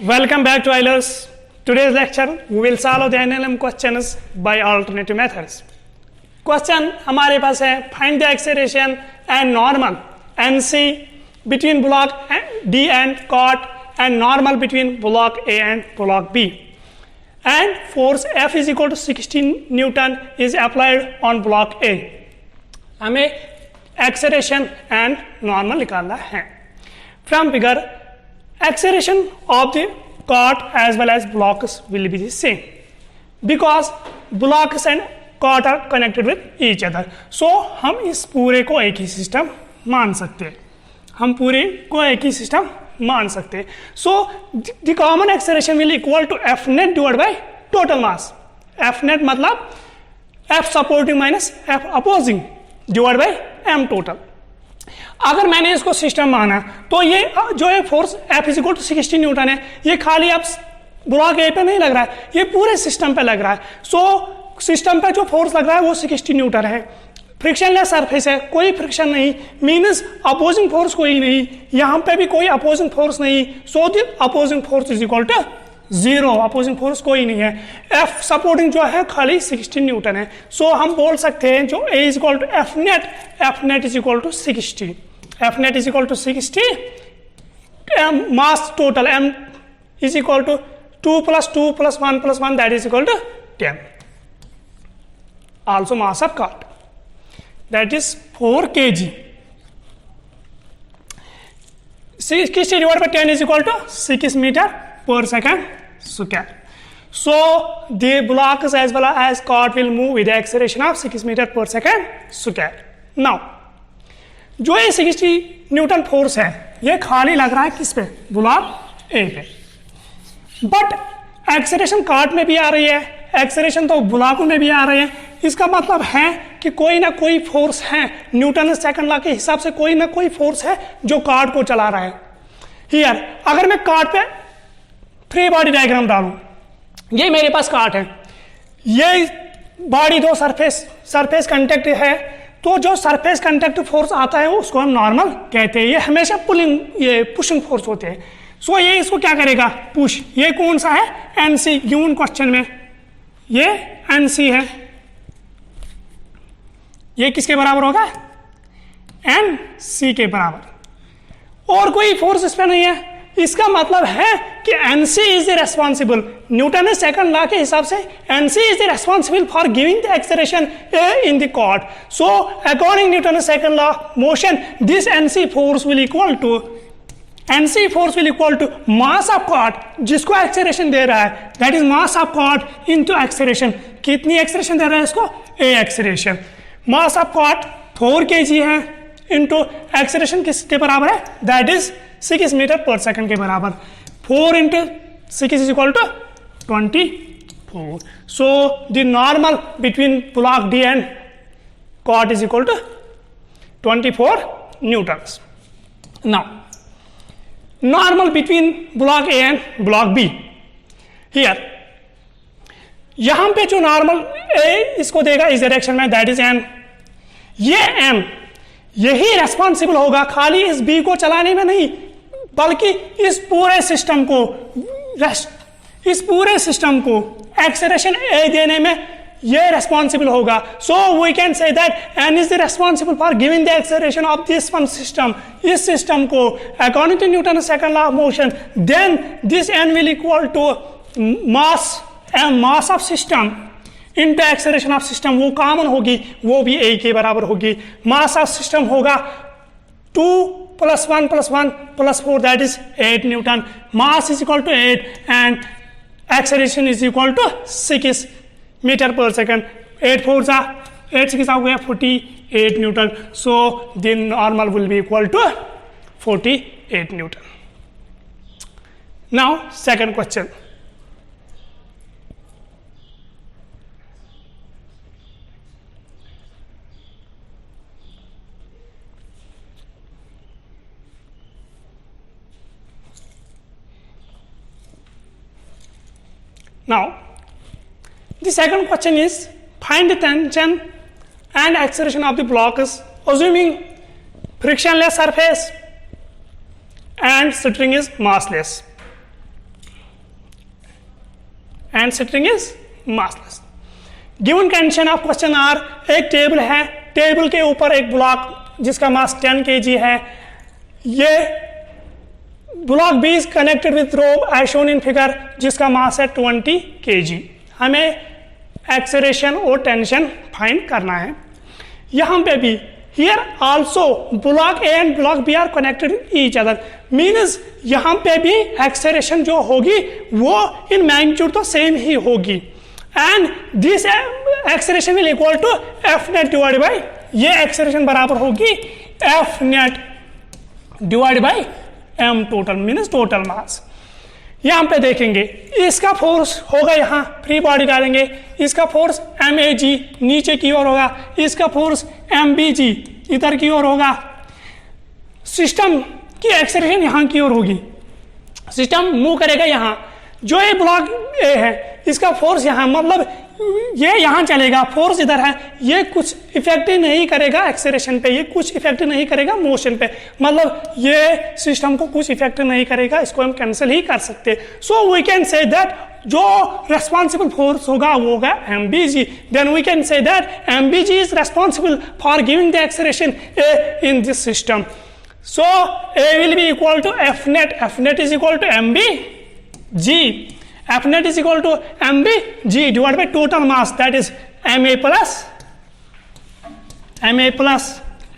welcome back to IELTS. Today's lecture we will solve the NLM questions by alternative methods. Question हमारे पास है find the acceleration and normal NC between block D and COT and normal between block A and block B. And force F is equal to 16 Newton is applied on block A. हमें acceleration and normal निकालना है. From figure, acceleration of the COT as well as blocks will be the same because blocks and COT are connected with each other. So हम इस पूरे को एक ही system मान सकते हैं. हम पूरे को एक ही सिस्टम मान सकते हैं. So the common acceleration will equal to F net divided by total mass. F net मतलब F supporting minus F opposing divided by M total. अगर मैंने इसको सिस्टम माना तो ये जो है force F is equal to 16 newton है, ये खाली अब ब्लॉक ए पे नहीं लग रहा है, ये पूरे सिस्टम पे लग रहा है. सो सिस्टम पे जो फोर्स लग रहा है वो 16 न्यूटन है. फ्रिक्शनलेस सरफेस है, कोई फ्रिक्शन नहीं, मीन्स अपोजिंग फोर्स कोई नहीं, यहाँ पे भी कोई अपोजिंग फोर्स नहीं. So the opposing force is equal to 0. Opposing force कोई नहीं है. F सपोर्टिंग जो है खाली 16 न्यूटन है. सो हम बोल सकते हैं जो A is equal to F net is equal to 60. F net is equal to 60. Mass total M is equal to 2 plus 2 plus 1 plus 1, that is equal to 10. Also mass of COT, that is 4 kg. 60 divided by 10 is equal to 6 meter per second square. So the blocks as well as COT will move with the acceleration of 6 meter per second square. Now जो ये 60 Newton force है ये खाली लग रहा है किस पे, ब्लॉक ए पे. बट एक्सेलरेशन COT में भी आ रही है, एक्सेलरेशन तो ब्लॉकों में भी आ रही है. इसका मतलब है कि कोई ना कोई फोर्स है, न्यूटन सेकंड लॉ के हिसाब से कोई ना कोई फोर्स है जो COT को चला रहा है. हियर अगर मैं COT पे फ्री बॉडी डायग्राम डालूं, ये मेरे पास COT है, ये बॉडी दो सरफेस कांटेक्ट है, तो जो सरफेस कांटेक्ट फोर्स आता है उसको हम नॉर्मल कहते हैं. ये हमेशा पुशिंग फोर्स होते हैं. सो ये इसको क्या करेगा, पुश. ये कौन सा है, एनसी. गिवन क्वेश्चन में ये एनसी है. ये किसके बराबर होगा, एन सी के बराबर. और कोई फोर्स इस पर नहीं है. इसका मतलब है कि NC is the responsible, Newton second law के हिसाब से NC is the responsible for giving the acceleration in the COT. So according Newton second law motion, this NC force will equal to mass of COT, जिसको acceleration दे रहा है, that is mass of COT into acceleration. कितनी acceleration दे रहा है इसको, A acceleration. Mass of COT 4 kg है इनटू एक्सेलरेशन किसके बराबर है, that is 6 metre per second के बराबर. 4 into 6 is equal to 24. So the normal between block D and COT is equal to 24 newtons. Now normal between block A and block B. Here यहां पे जो normal ए इसको देगा इस direction में, that is an. ये एम यही responsible होगा खाली इस बी को चलाने में नहीं, बल्कि इस पूरे सिस्टम को एक्सेलरेशन ए देने में ये रेस्पॉन्सिबल होगा. So we can say that N is the responsible for giving the acceleration of this one system. इस सिस्टम को according to Newton second law of motion, then this N will equal to mass of system into acceleration of system. वो common होगी, वो भी ए के बराबर होगी. मास of system होगा 2 plus 1 plus 1 plus 4, that is 8 Newton. Mass is equal to 8 and acceleration is equal to 6 meter per second. 8 4 8 6 हो गया 48 Newton. So the normal will be equal to 48 Newton. Now second question. Now, the second question is find the tension and acceleration of the blocks assuming frictionless surface and string is massless. and string is massless. Given condition of question are, एक table है, table के ऊपर एक block जिसका मास 10 kg है, ये block B is connected with rope as shown in figure जिसका मास है 20 kg. हमें एक्सेलरेशन और टेंशन फाइंड करना है. यहाँ पे भी here also block A and block B are connected each other, means यहाँ पे भी एक्सेलरेशन जो होगी वो इन मैग्नीट्यूड तो सेम ही होगी, and this acceleration will equal to F net divide by, ये एक्सेलरेशन बराबर होगी F net divide by M total, means total mass. यहाँ पे देखेंगे इसका फोर्स होगा, यहाँ फ्री बॉडी डालेंगे, इसका फोर्स MAG नीचे की ओर होगा, इसका फोर्स MBG इधर की ओर होगा. सिस्टम की एक्सेलरेशन यहाँ की ओर होगी, सिस्टम मूव करेगा यहाँ. जो ये ब्लॉक ए है इसका फोर्स यहाँ, मतलब ये यहाँ चलेगा, फोर्स इधर है, ये कुछ इफेक्ट ही नहीं करेगा एक्सेलरेशन पे, ये कुछ इफेक्ट नहीं करेगा मोशन पे, मतलब ये सिस्टम को कुछ इफेक्ट नहीं करेगा, इसको हम कैंसिल ही कर सकते. So we can say that जो रेस्पॉन्सिबल फोर्स होगा वो होगा MBG. Then we can say that MBG is responsible for giving the acceleration A in this system. So A will be equal to F net. F net is equal to MBG. F net is equal to MBG divided by total mass, that is MA plus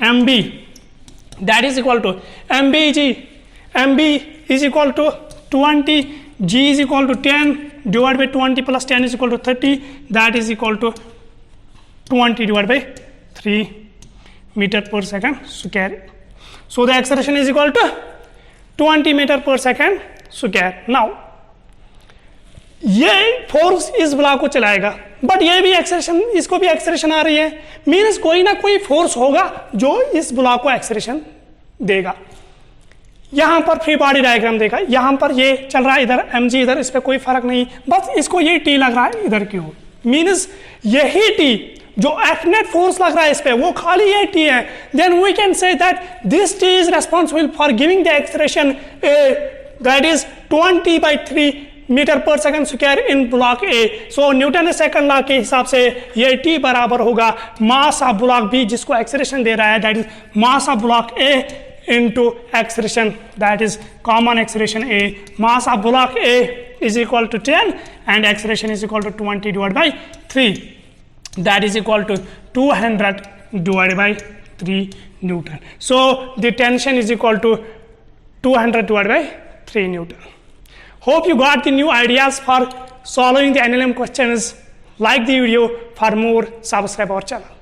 MB, that is equal to MBG. MB is equal to 20, G is equal to 10 divided by 20 plus 10 is equal to 30, that is equal to 20 divided by 3 meter per second square. So the acceleration is equal to 20 meter per second square. Now ये force इस block को चलाएगा, but ये भी acceleration, इसको भी acceleration आ रही है, मीन्स कोई ना कोई फोर्स होगा जो इस ब्लॉक को एक्सेलरेशन देगा. यहाँ पर फ्री बॉडी डायग्राम देगा, यहाँ पर ये चल रहा है इधर, mg इधर, इस पर कोई फर्क नहीं, बस इसको ये t लग रहा है इधर की ओर, मीन्स यही t जो F net फोर्स लग रहा है इस पे वो खाली ये t है. Then we can say that this t is responsible for giving the acceleration that is 20/3 metre per second square in block A. So Newton second law के हिसाब से ये टी बराबर होगा मास ऑफ ब्लॉक बी जिसको acceleration दे रहा है, that is mass of block A into acceleration, that is common acceleration A. Mass of block A is equal to 10 and acceleration is equal to 20 divide by 3, that is equal to 200 divide by 3 newton. So the tension is equal to 200 divided by 3 Newton. Hope you got the new ideas for solving the NLM questions. Like the video for more, subscribe our channel.